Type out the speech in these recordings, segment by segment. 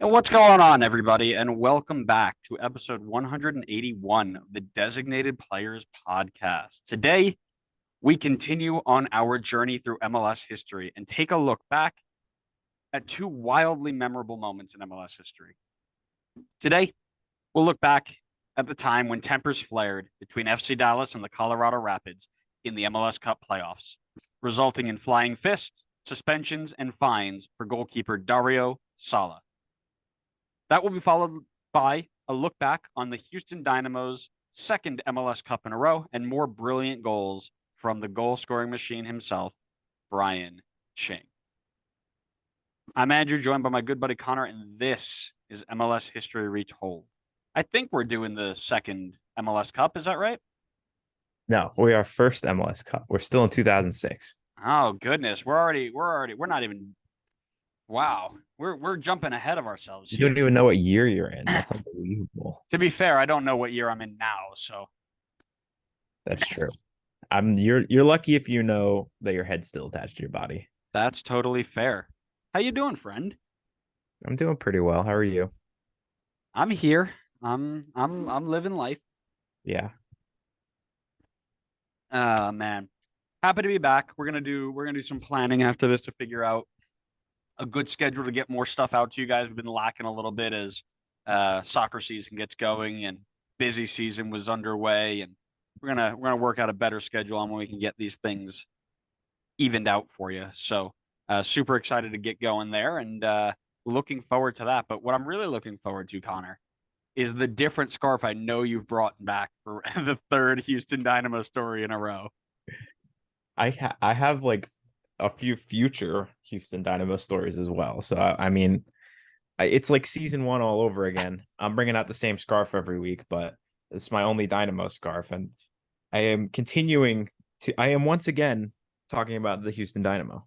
And what's going on, everybody? And welcome back to episode 181 of the Designated Players Podcast. Today, we continue on our journey through MLS history and take a look back at two wildly memorable moments in MLS history. Today, we'll look back at the time when tempers flared between FC Dallas and the Colorado Rapids in the MLS Cup playoffs, resulting in flying fists, suspensions, and fines for goalkeeper Dario Sala. That will be followed by a look back on the Houston Dynamo's second MLS Cup in a row and more brilliant goals from the goal-scoring machine himself, Brian Ching. I'm Andrew, joined by my good buddy Connor, and this is MLS History Retold. I think we're doing the second MLS Cup. Is that right? No, we are first MLS Cup. We're still in 2006. Oh goodness, we're not even. Wow, we're jumping ahead of ourselves You here. don't even know what year you're in. That's unbelievable. To be fair, I don't know what year I'm in now, so That's true. You're lucky if you know that your head's still attached to your body. that's totally fair. How you doing, friend? I'm doing pretty well. How are you? I'm here. I'm living life. Yeah. Man. Happy to be back. We're gonna do some planning after this to figure out a good schedule to get more stuff out to you guys. We've been lacking a little bit as soccer season gets going and busy season was underway, and we're gonna work out a better schedule on when we can get these things evened out for you. So super excited to get going there and looking forward to that. But what I'm really looking forward to, Connor, is the different scarf I know you've brought back for the third Houston Dynamo story in a row. I have like a few future Houston Dynamo stories as well. So I mean, it's like season one all over again. I'm bringing out the same scarf every week, but it's my only Dynamo scarf, and I am once again talking about the Houston Dynamo.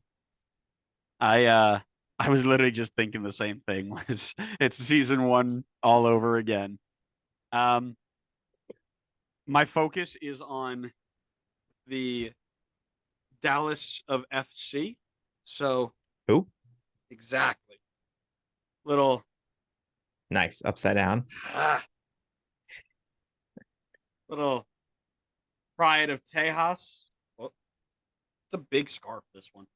I was literally just thinking the same thing. It's season one all over again. Um, my focus is on the Dallas of FC. So Who? exactly. Little Nice. Upside down. ah, little pride of Tejas. Well, it's a big scarf, this one.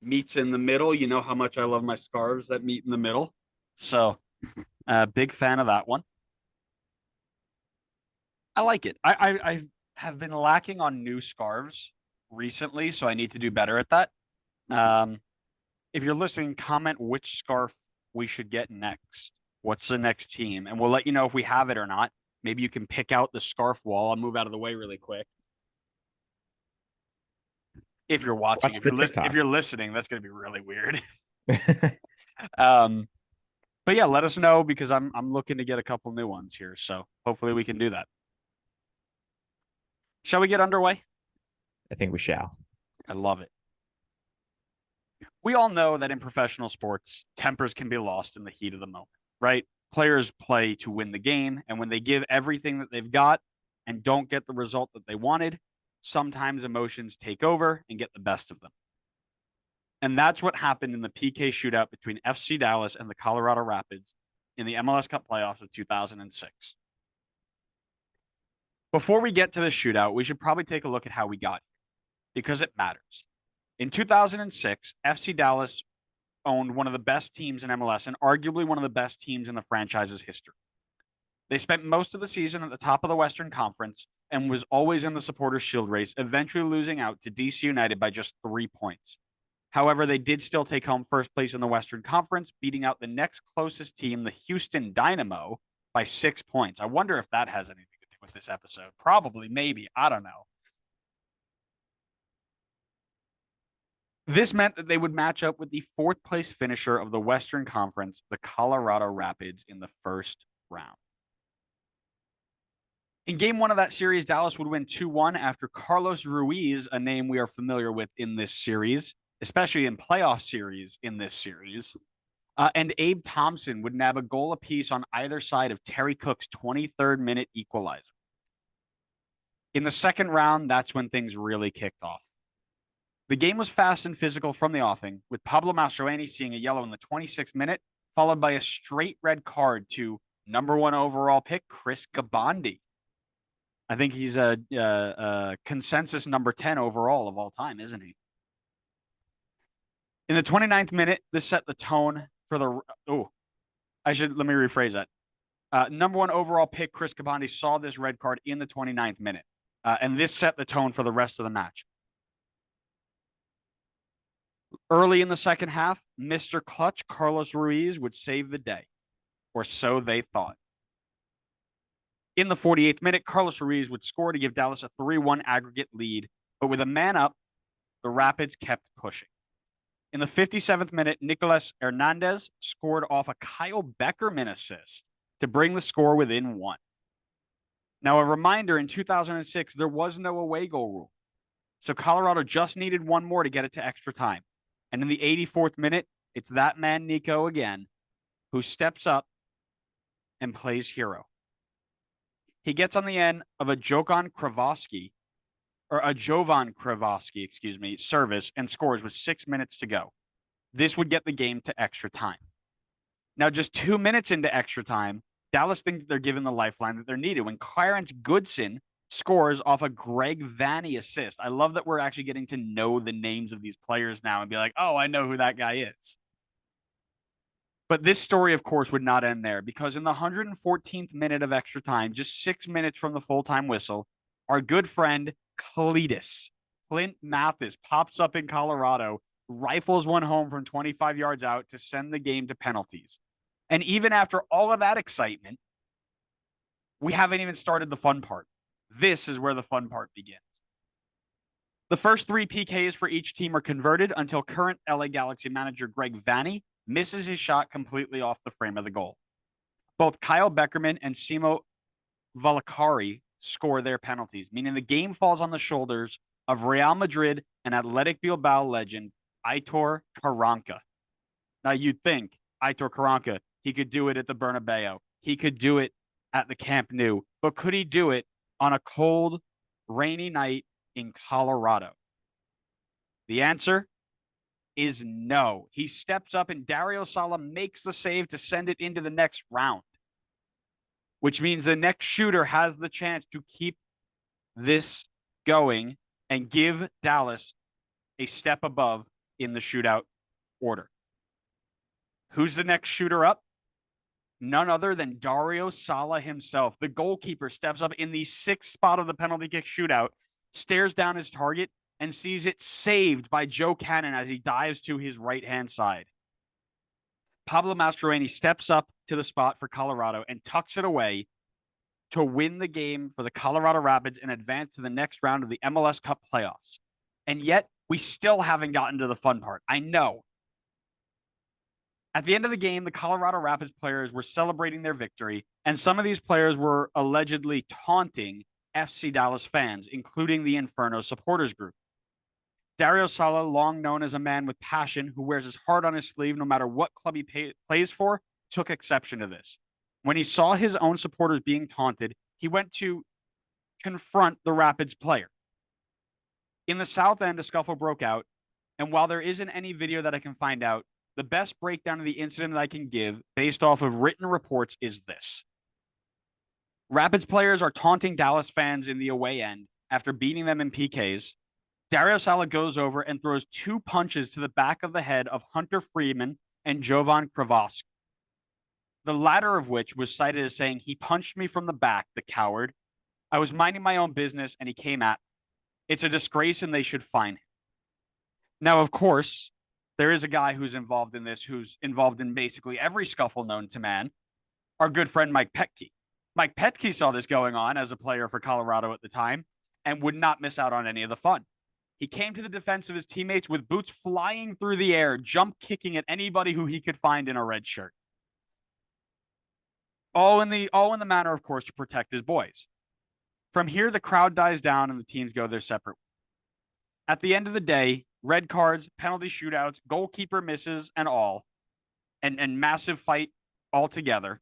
Meets in the middle. You know how much I love my scarves that meet in the middle. So big fan of that one. I like it. I have been lacking on new scarves recently, so I need to do better at that. If you're listening, comment which scarf we should get next. What's the next team? And we'll let you know if we have it or not. Maybe you can pick out the scarf wall. I'll move out of the way really quick. If you're watching, if you're listening, that's going to be really weird. But yeah, let us know because I'm looking to get a couple new ones here. So hopefully we can do that. Shall we get underway? I think we shall. I love it. We all know that in professional sports, tempers can be lost in the heat of the moment, right? Players play to win the game, and when they give everything that they've got and don't get the result that they wanted, sometimes emotions take over and get the best of them. And that's what happened in the PK shootout between FC Dallas and the Colorado Rapids in the MLS Cup playoffs of 2006. Before we get to the shootout, we should probably take a look at how we got here because it matters. In 2006, FC Dallas owned one of the best teams in MLS and arguably one of the best teams in the franchise's history. They spent most of the season at the top of the Western Conference and was always in the Supporters' Shield race, eventually losing out to DC United by just 3 points. However, they did still take home first place in the Western Conference, beating out the next closest team, the Houston Dynamo, by 6 points. I wonder if that has anything to do with this episode. Probably, maybe. I don't know. This meant that they would match up with the fourth place finisher of the Western Conference, the Colorado Rapids, in the first round. In game one of that series, Dallas would win 2-1 after Carlos Ruiz, a name we are familiar with in this series, especially in playoff series in this series, and Abe Thompson would nab a goal apiece on either side of Terry Cook's 23rd minute equalizer. In the second round, that's when things really kicked off. The game was fast and physical from the offing, with Pablo Mastroeni seeing a yellow in the 26th minute followed by a straight red card to number 1 overall pick, Chris Gabandi. I think he's a consensus number 10 overall of all time, isn't he? In the 29th minute, this set the tone for the... let me rephrase that. Number 1 overall pick, Chris Gabandi, saw this red card in the 29th minute. And this set the tone for the rest of the match. Early in the second half, Mr. Clutch, Carlos Ruiz, would save the day. Or so they thought. In the 48th minute, Carlos Ruiz would score to give Dallas a 3-1 aggregate lead. But with a man up, the Rapids kept pushing. In the 57th minute, Nicolas Hernandez scored off a Kyle Beckerman assist to bring the score within 1. Now, a reminder, in 2006, there was no away goal rule. So Colorado just needed one more to get it to extra time. And in the 84th minute, it's that man, Nico, again, who steps up and plays hero. He gets on the end of a Jovan Kravoski, service and scores with 6 minutes to go. This would get the game to extra time. Now, just 2 minutes into extra time, Dallas think they're given the lifeline that they're needed when Clarence Goodson scores off a Greg Vanny assist. I love that we're actually getting to know the names of these players now and be like, oh, I know who that guy is. But this story, of course, would not end there because in the 114th minute of extra time, just 6 minutes from the full-time whistle, our good friend Clint Mathis, pops up in Colorado, rifles one home from 25 yards out to send the game to penalties. And even after all of that excitement, we haven't even started the fun part. This is where the fun part begins. The first 3 PKs for each team are converted until current LA Galaxy manager Greg Vanny misses his shot completely off the frame of the goal. Both Kyle Beckerman and Simo Valakari score their penalties, meaning the game falls on the shoulders of Real Madrid and Athletic Bilbao legend Aitor Karanka. Now, you'd think Aitor Karanka, he could do it at the Bernabeu. He could do it at the Camp Nou. But could he do it on a cold, rainy night in Colorado? The answer is no. He steps up and Dario Sala makes the save to send it into the next round, which means the next shooter has the chance to keep this going and give Dallas a step above in the shootout order. Who's the next shooter up? None other than Dario Sala himself. The goalkeeper steps up in the 6th spot of the penalty kick shootout, stares down his target, and sees it saved by Joe Cannon as he dives to his right-hand side. Pablo Mastroeni steps up to the spot for Colorado and tucks it away to win the game for the Colorado Rapids and advance to the next round of the MLS Cup playoffs. And yet, we still haven't gotten to the fun part. I know. At the end of the game, the Colorado Rapids players were celebrating their victory, and some of these players were allegedly taunting FC Dallas fans, including the Inferno supporters group. Dario Sala, long known as a man with passion who wears his heart on his sleeve no matter what club he plays for, took exception to this. When he saw his own supporters being taunted, he went to confront the Rapids player. In the South End, a scuffle broke out, and while there isn't any video that I can find out, the best breakdown of the incident that I can give based off of written reports is this. Rapids players are taunting Dallas fans in the away end after beating them in PKs. Dario Sala goes over and throws 2 punches to the back of the head of Hunter Freeman and Jovan Kravoski. The latter of which was cited as saying, "He punched me from the back, the coward. I was minding my own business and he came at me. It's a disgrace and they should fine him." Now, of course, there is a guy who's involved in this, who's involved in basically every scuffle known to man, our good friend Mike Petke. Mike Petke saw this going on as a player for Colorado at the time and would not miss out on any of the fun. He came to the defense of his teammates with boots flying through the air, jump kicking at anybody who he could find in a red shirt. All in the manner, of course, to protect his boys. From here, the crowd dies down and the teams go their separate ways. At the end of the day, red cards, penalty shootouts, goalkeeper misses, and all, and massive fight altogether.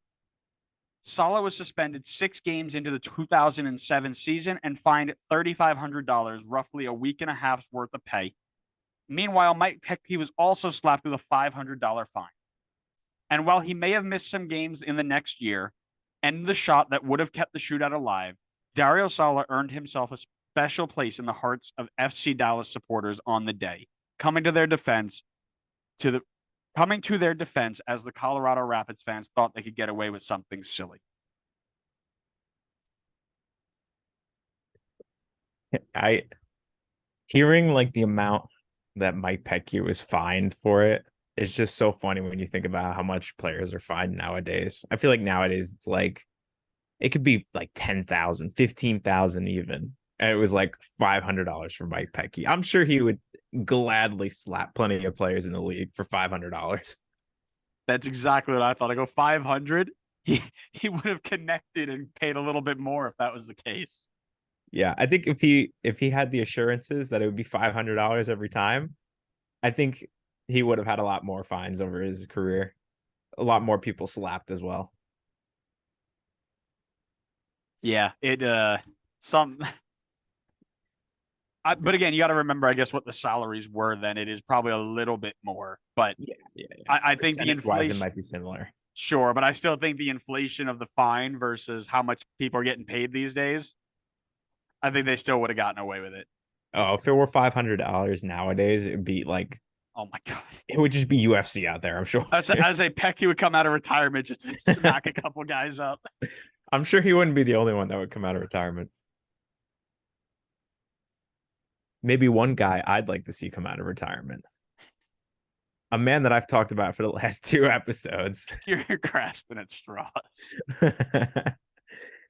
Sala was suspended 6 games into the 2007 season and fined $3,500, roughly a week and a half's worth of pay. Meanwhile, Mike Petke was also slapped with a $500 fine. And while he may have missed some games in the next year and the shot that would have kept the shootout alive, Dario Sala earned himself a special place in the hearts of FC Dallas supporters on the day, coming to their defense as the Colorado Rapids fans thought they could get away with something silly. I hearing like the amount that Mike Petke was fined for it, it's just so funny when you think about how much players are fined nowadays. I feel like nowadays it's like it could be like 10,000, 15,000 even. And it was like $500 for Mike Petke. I'm sure he would gladly slap plenty of players in the league for $500. That's exactly what I thought. I go 500. He would have connected and paid a little bit more if that was the case. Yeah, I think if he had the assurances that it would be $500 every time, I think he would have had a lot more fines over his career. A lot more people slapped as well. Yeah, but again, you got to remember, I guess, what the salaries were then. It is probably a little bit more, but Yeah. I think the Percentage-wise, it inflation, might be similar. sure, but I still think the inflation of the fine versus how much people are getting paid these days, I think they still would have gotten away with it. Oh, if it were $500 nowadays, it'd be like, Oh my God. it would just be UFC out there, I'm sure. As a Pecky would come out of retirement just to smack a couple guys up. I'm sure he wouldn't be the only one that would come out of retirement. Maybe one guy I'd like to see come out of retirement. A man that I've talked about for the last 2 episodes. You're grasping at straws.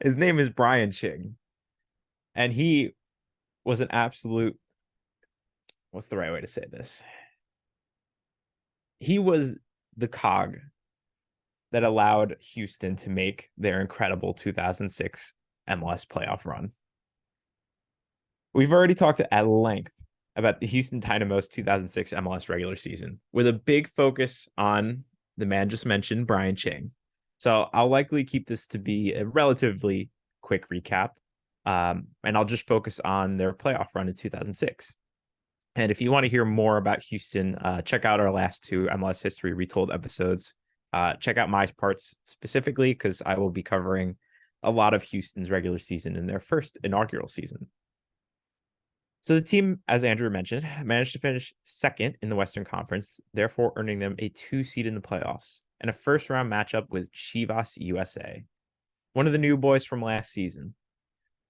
His name is Brian Ching. And he was an absolute, what's the right way to say this? He was the cog that allowed Houston to make their incredible 2006 MLS playoff run. We've already talked at length about the Houston Dynamo's 2006 MLS regular season, with a big focus on the man just mentioned, Brian Ching. So I'll likely keep this to be a relatively quick recap, and I'll just focus on their playoff run in 2006. And if you want to hear more about Houston, check out our last 2 MLS history retold episodes. Check out my parts specifically, because I will be covering a lot of Houston's regular season in their first inaugural season. So the team, as Andrew mentioned, managed to finish second in the Western Conference, therefore earning them a 2 seed in the playoffs and a first-round matchup with Chivas USA, one of the new boys from last season.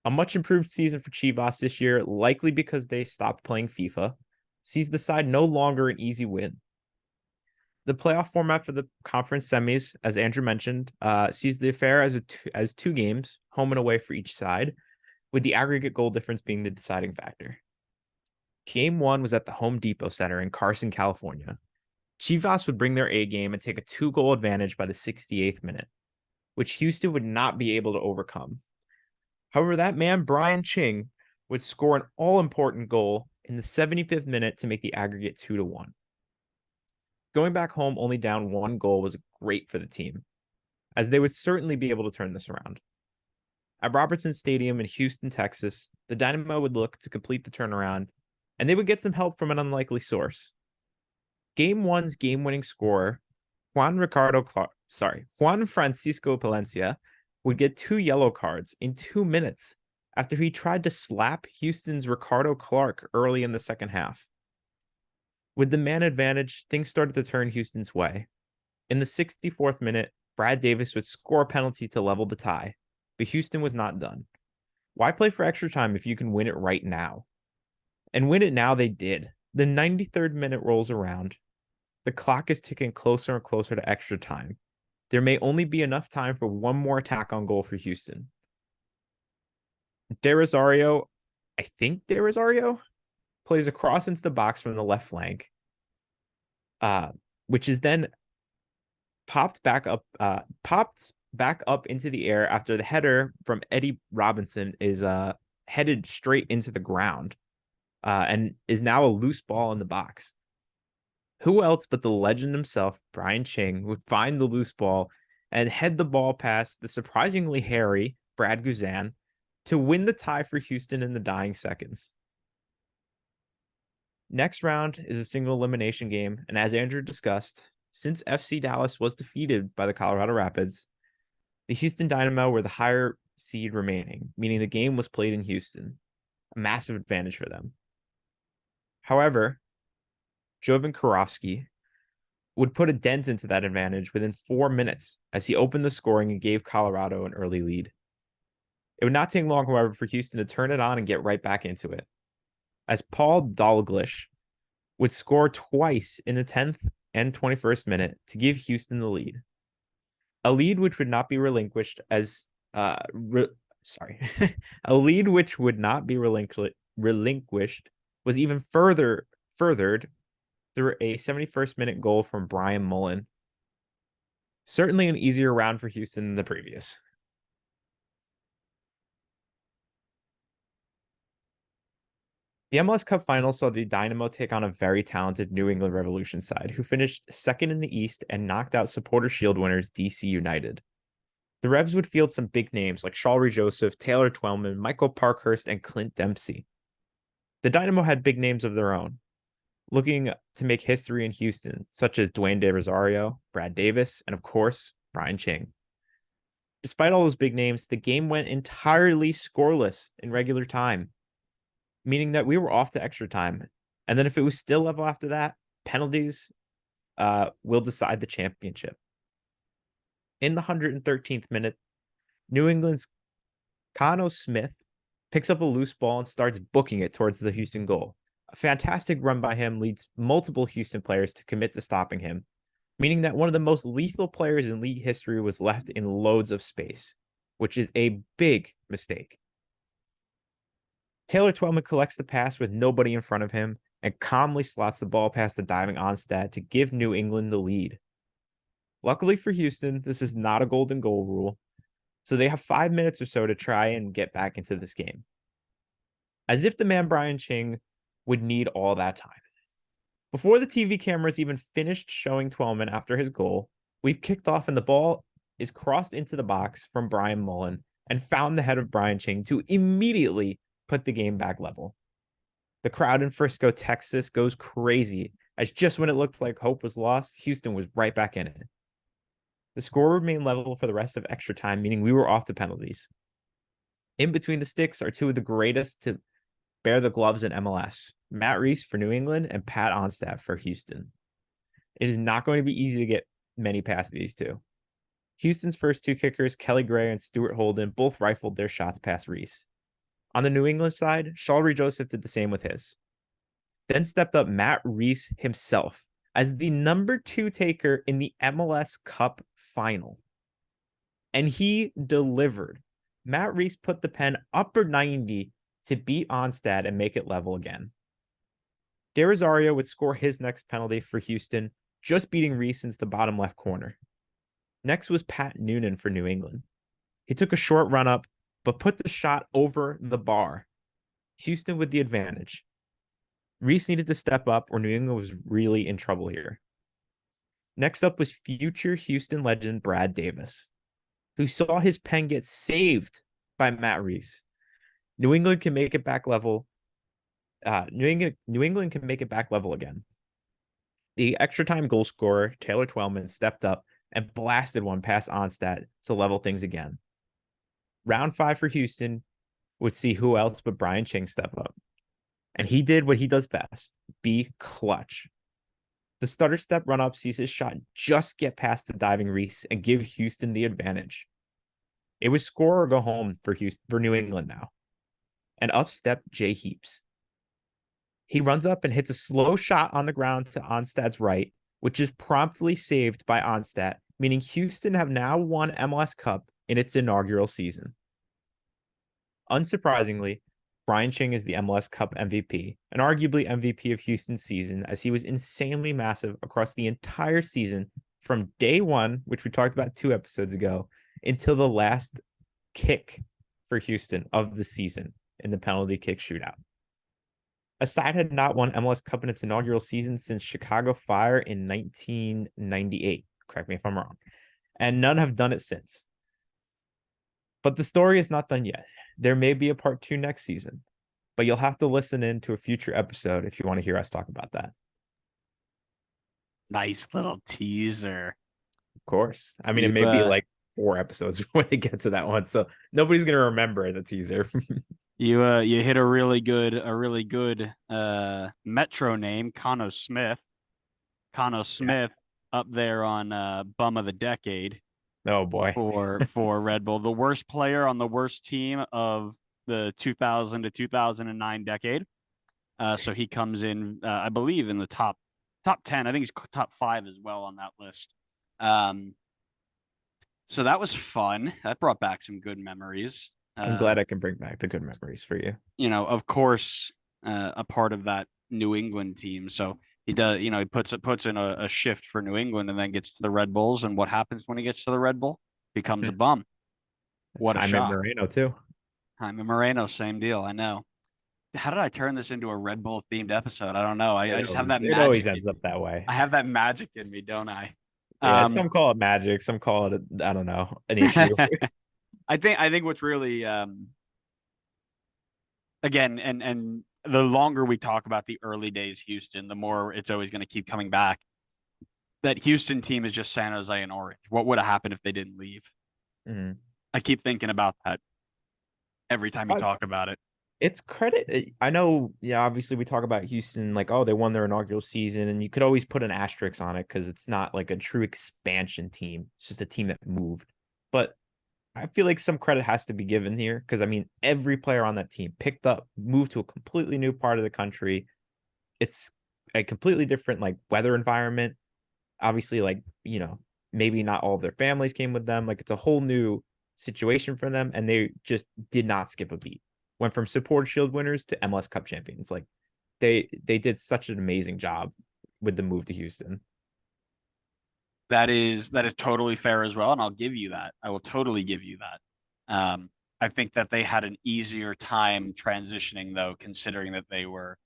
A much improved season for Chivas this year, likely because they stopped playing FIFA, sees the side no longer an easy win. The playoff format for the conference semis, as Andrew mentioned, sees the affair as 2 games, home and away for each side, with the aggregate goal difference being the deciding factor. Game 1 was at the Home Depot Center in Carson, California. Chivas would bring their A game and take a 2-goal advantage by the 68th minute, which Houston would not be able to overcome. However, that man, Brian Ching, would score an all-important goal in the 75th minute to make the aggregate 2-1. Going back home only down 1 goal was great for the team, as they would certainly be able to turn this around. At Robertson Stadium in Houston, Texas, the Dynamo would look to complete the turnaround, and they would get some help from an unlikely source. Game 1's game-winning scorer, Juan Francisco Palencia, would get 2 yellow cards in 2 minutes after he tried to slap Houston's Ricardo Clark early in the second half. With the man advantage, things started to turn Houston's way. In the 64th minute, Brad Davis would score a penalty to level the tie, but Houston was not done. Why play for extra time if you can win it right now? And win it now they did. The 93rd minute rolls around. The clock is ticking closer and closer to extra time. There may only be enough time for one more attack on goal for Houston. De Rosario, plays a cross into the box from the left flank, which is then popped back up into the air after the header from Eddie Robinson is headed straight into the ground, and is now a loose ball in the box. Who else but the legend himself, Brian Ching, would find the loose ball and head the ball past the surprisingly hairy Brad Guzan to win the tie for Houston in the dying seconds. Next round is a single elimination game, and as Andrew discussed, since FC Dallas was defeated by the Colorado Rapids, the Houston Dynamo were the higher seed remaining, meaning the game was played in Houston, a massive advantage for them. However, Jovan Karofsky would put a dent into that advantage within 4 minutes as he opened the scoring and gave Colorado an early lead. It would not take long, however, for Houston to turn it on and get right back into it, as Paul Dalglish would score twice in the 10th and 21st minute to give Houston the lead. A lead which would not be relinquished as a lead which would not be relinquished was even furthered through a 71st minute goal from Brian Mullen. Certainly an easier round for Houston than the previous. The MLS Cup final saw the Dynamo take on a very talented New England Revolution side, who finished second in the East and knocked out Supporter Shield winners DC United. The Revs would field some big names like Shalry Joseph, Taylor Twellman, Michael Parkhurst, and Clint Dempsey. The Dynamo had big names of their own, looking to make history in Houston, such as Dwayne De Rosario, Brad Davis, and of course, Brian Ching. Despite all those big names, the game went entirely scoreless in regular time, meaning that we were off to extra time. And then if it was still level after that, penalties will decide the championship. In the 113th minute, New England's Cano Smith picks up a loose ball and starts booking it towards the Houston goal. A fantastic run by him leads multiple Houston players to commit to stopping him, meaning that one of the most lethal players in league history was left in loads of space, which is a big mistake. Taylor Twellman collects the pass with nobody in front of him and calmly slots the ball past the diving Onstad to give New England the lead. Luckily for Houston, this is not a golden goal rule, so they have 5 minutes or so to try and get back into this game. As if the man Brian Ching would need all that time. Before the TV cameras even finished showing Twellman after his goal, we've kicked off and the ball is crossed into the box from Brian Mullen and found the head of Brian Ching to immediately put the game back level. The crowd in Frisco, Texas goes crazy, as just when it looked like hope was lost, Houston was right back in it. The score remained level for the rest of extra time, meaning we were off to penalties. In between the sticks are two of the greatest to bear the gloves in MLS, Matt Reese for New England and Pat Onstad for Houston. It is not going to be easy to get many past these two. Houston's first two kickers, Kelly Gray and Stuart Holden, both rifled their shots past Reese. On the New England side, Shalry Joseph did the same with his. Then stepped up Matt Reese himself as the number 2 taker in the MLS Cup final. And he delivered. Matt Reese put the pen upper 90 to beat Onstad and make it level again. De Rosario would score his next penalty for Houston, just beating Reese into the bottom left corner. Next was Pat Noonan for New England. He took a short run up, but put the shot over the bar. Houston with the advantage. Reese needed to step up or New England was really in trouble here. Next up was future Houston legend Brad Davis, who saw his pen get saved by Matt Reese. New England can make it back level. New England can make it back level again. The extra time goal scorer, Taylor Twellman, stepped up and blasted one past Onstad to level things again. Round 5 for Houston would see who else but Brian Ching step up. And he did what he does best, be clutch. The stutter step run up sees his shot just get past the diving Reese and give Houston the advantage. It was score or go home for New England now. And up stepped Jay Heaps. He runs up and hits a slow shot on the ground to Onstad's right, which is promptly saved by Onstad, meaning Houston have now won MLS Cup in its inaugural season. Unsurprisingly, Brian Ching is the MLS Cup MVP, and arguably MVP of Houston's season, as he was insanely massive across the entire season from day one, which we talked about 2 episodes ago, until the last kick for Houston of the season in the penalty kick shootout. A side had not won MLS Cup in its inaugural season since Chicago Fire in 1998. Correct me if I'm wrong. And none have done it since. But the story is not done yet. There may be a part 2 next season, but you'll have to listen in to a future episode if you want to hear us talk about that. Nice little teaser. Of course. I mean, it You may be like 4 episodes when they get to that one, so nobody's gonna remember the teaser. you hit a really good Metro name, Cano Smith. Cano Yeah. Smith up there on bum of the decade Oh boy. for Red Bull, the worst player on the worst team of the 2000 to 2009 decade. So he comes in, I believe, in the top 10. I think he's top 5 as well on that list. Um, so that was fun. That brought back some good memories. I'm glad I can bring back the good memories for you. Of course, a part of that New England team. So he does, he puts in a shift for New England and then gets to the Red Bulls. And what happens when he gets to the Red Bull? Becomes a bum. That's What a Jaime shock. Moreno too. Jaime Moreno, same deal. I know. How did I turn this into a Red Bull themed episode? I don't know. I just have that It magic always in ends me. up that way. I have that magic in me, don't I? Yeah, Um, some call it magic, some call it I don't know, an issue. I think what's really again, and the longer we talk about the early days Houston, the more it's always going to keep coming back. That Houston team is just San Jose and Orange. What would have happened if they didn't leave? Mhm. I keep thinking about that every time you talk about it. It's credit. I know, yeah, obviously we talk about Houston like, oh, they won their inaugural season, and you could always put an asterisk on it because it's not like a true expansion team. It's just a team that moved. But I feel like some credit has to be given here because I mean, every player on that team picked up, moved to a completely new part of the country. It's a completely different like weather environment. Obviously, like, maybe not all of their families came with them. Like it's a whole new situation for them, and they just did not skip a beat. Went from Support Shield winners to MLS Cup champions. Like they did such an amazing job with the move to Houston. That is totally fair as well, and I'll give you that. I will totally give you that. I think that they had an easier time transitioning, though, considering that they were.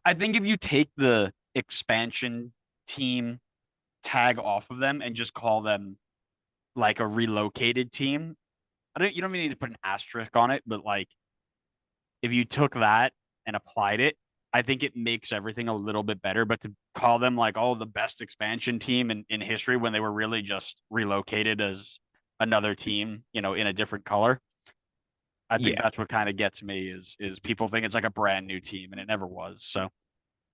I think if you take the expansion team tag off of them and just call them like a relocated team, you don't even need to put an asterisk on it, but like if you took that and applied it, I think it makes everything a little bit better. But to call them like, oh, the best expansion team in history when they were really just relocated as another team, in a different color. I think Yeah. that's what kind of gets me is people think it's like a brand new team and it never was. So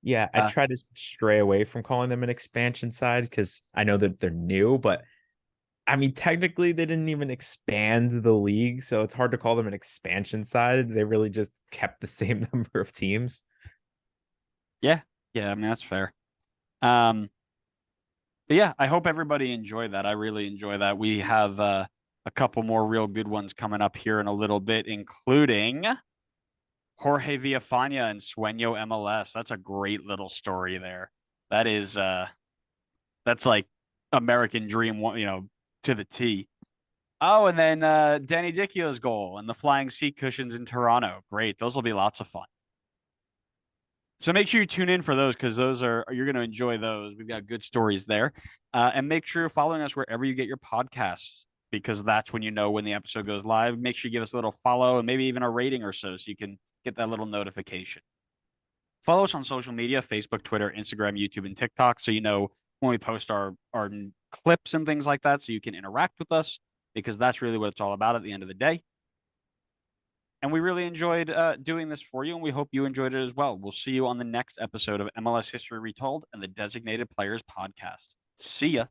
Yeah, I uh, try to stray away from calling them an expansion side because I know that they're new, but I mean, technically, they didn't even expand the league, so it's hard to call them an expansion side. They really just kept the same number of teams. yeah, yeah, I mean that's fair. Um, but yeah, I hope everybody enjoyed that. I really enjoy that. We have a couple more real good ones coming up here in a little bit, including Jorge Villafana and Sueño MLS. That's a great little story there. That is that's like American dream, to the T. Oh, and then Danny Dichio's goal and the flying seat cushions in Toronto. Great. Those will be lots of fun. So make sure you tune in for those because you're going to enjoy those. We've got good stories there. And make sure you're following us wherever you get your podcasts because that's when you know when the episode goes live. Make sure you give us a little follow and maybe even a rating or so you can get that little notification. Follow us on social media: Facebook, Twitter, Instagram, YouTube, and TikTok, so you know when we post our clips and things like that, so you can interact with us because that's really what it's all about at the end of the day. And we really enjoyed doing this for you, and we hope you enjoyed it as well. We'll see you on the next episode of MLS History Retold and the Designated Players Podcast. See ya.